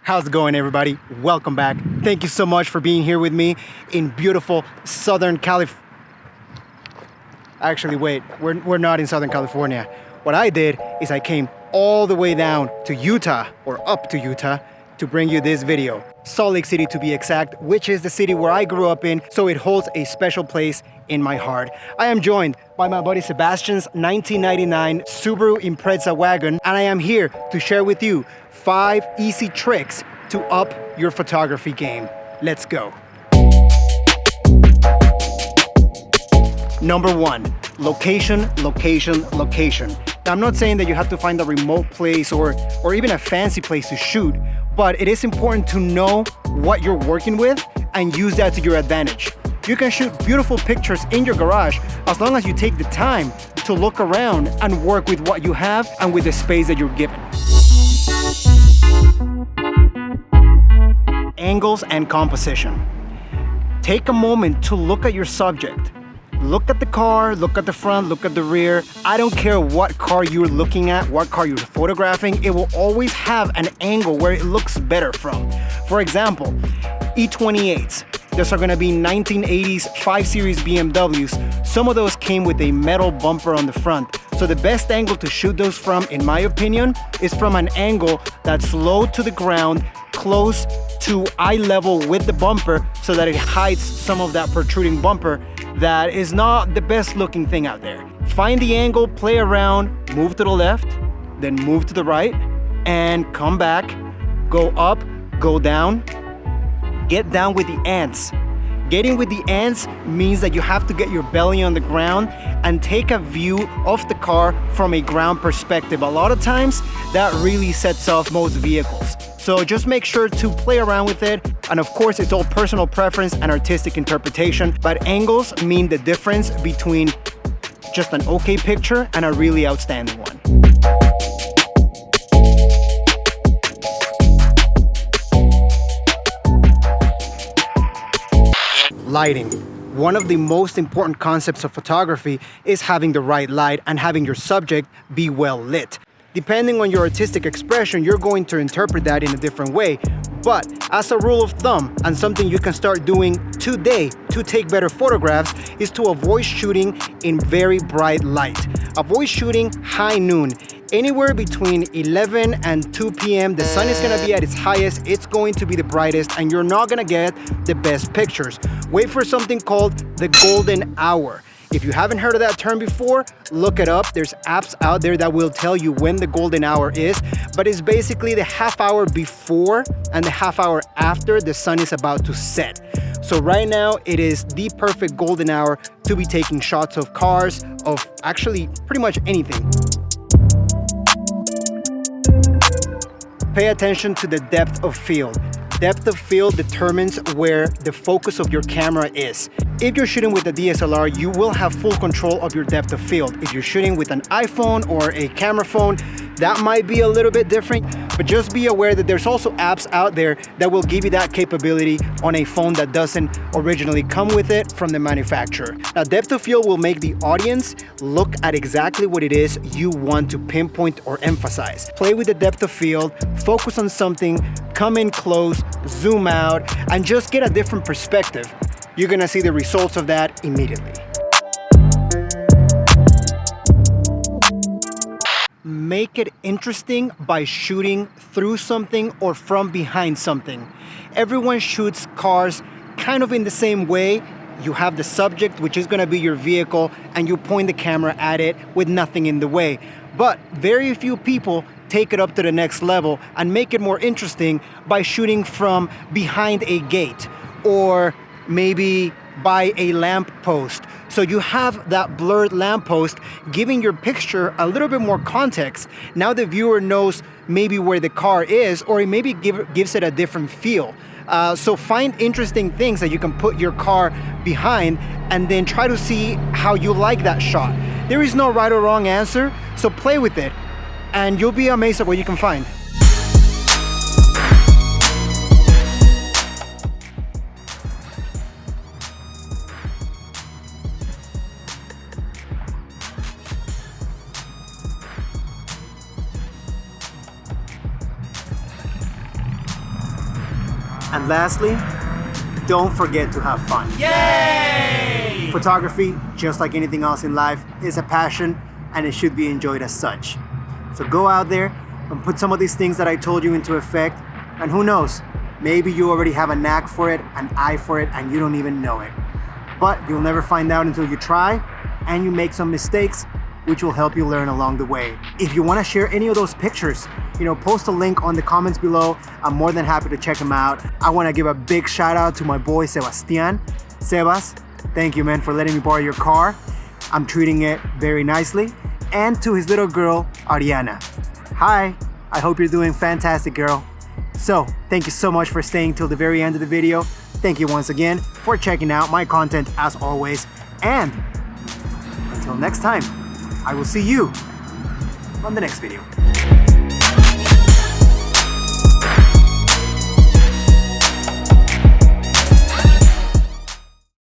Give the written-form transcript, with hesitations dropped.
How's it going, everybody? Welcome back. Thank you so much for being here with me in beautiful Southern California. Actually, wait, we're not in Southern California. What I did is I came all the way down to Utah, or up to Utah, to bring you this video. Salt Lake City to be exact, which is the city where I grew up in, so it holds a special place in my heart. I am joined by my buddy Sebastian's 1999 Subaru Impreza wagon, and I am here to share with you 5 easy tricks to up your photography game. Let's go. Number 1, location, location, location. Now, I'm not saying that you have to find a remote place or even a fancy place to shoot, but it is important to know what you're working with and use that to your advantage. You can shoot beautiful pictures in your garage as long as you take the time to look around and work with what you have and with the space that you're given. Angles and composition. Take a moment to look at your subject. Look at the car, look at the front, look at the rear. I don't care what car you're looking at, what car you're photographing, it will always have an angle where it looks better from. For example, E28s. Those are gonna be 1980s 5 Series BMWs. Some of those came with a metal bumper on the front. So the best angle to shoot those from, in my opinion, is from an angle that's low to the ground, close to eye level with the bumper, so that it hides some of that protruding bumper that is not the best looking thing out there. Find the angle, play around, move to the left, then move to the right, and come back, go up, go down, get down with the ants. Getting with the ants means that you have to get your belly on the ground and take a view of the car from a ground perspective. A lot of times that really sets off most vehicles. So just make sure to play around with it. And of course, it's all personal preference and artistic interpretation, but angles mean the difference between just an okay picture and a really outstanding one. Lighting. One of the most important concepts of photography is having the right light and having your subject be well lit. Depending on your artistic expression, you're going to interpret that in a different way. But as a rule of thumb, and something you can start doing today to take better photographs, is to avoid shooting in very bright light. Avoid shooting high noon. Anywhere between 11 and 2 p.m., the sun is gonna be at its highest, it's going to be the brightest, and you're not gonna get the best pictures. Wait for something called the golden hour. If you haven't heard of that term before, look it up. There's apps out there that will tell you when the golden hour is, but it's basically the half hour before and the half hour after the sun is about to set. So right now, it is the perfect golden hour to be taking shots of cars, of actually pretty much anything. Pay attention to the depth of field. Depth of field determines where the focus of your camera is. If you're shooting with a DSLR, you will have full control of your depth of field. If you're shooting with an iPhone or a camera phone, that might be a little bit different, but just be aware that there's also apps out there that will give you that capability on a phone that doesn't originally come with it from the manufacturer. Now, depth of field will make the audience look at exactly what it is you want to pinpoint or emphasize. Play with the depth of field, focus on something, come in close, zoom out, and just get a different perspective. You're gonna see the results of that immediately. Make it interesting by shooting through something or from behind something. Everyone shoots cars kind of in the same way. You have the subject, which is gonna be your vehicle, and you point the camera at it with nothing in the way. But very few people take it up to the next level and make it more interesting by shooting from behind a gate or maybe by a lamp post. So you have that blurred lamppost giving your picture a little bit more context. Now the viewer knows maybe where the car is, or it maybe gives it a different feel. So find interesting things that you can put your car behind and then try to see how you like that shot. There is no right or wrong answer, so play with it and you'll be amazed at what you can find. And lastly, don't forget to have fun. Yay! Photography, just like anything else in life, is a passion and it should be enjoyed as such. So go out there and put some of these things that I told you into effect, and who knows, maybe you already have a knack for it, an eye for it, and you don't even know it. But you'll never find out until you try and you make some mistakes, which will help you learn along the way. If you want to share any of those pictures, post a link on the comments below. I'm more than happy to check them out. I want to give a big shout out to my boy Sebastian. Sebas, thank you, man, for letting me borrow your car. I'm treating it very nicely. And to his little girl, Ariana. Hi, I hope you're doing fantastic, girl. So, thank you so much for staying till the very end of the video. Thank you once again for checking out my content as always. And until next time, I will see you on the next video.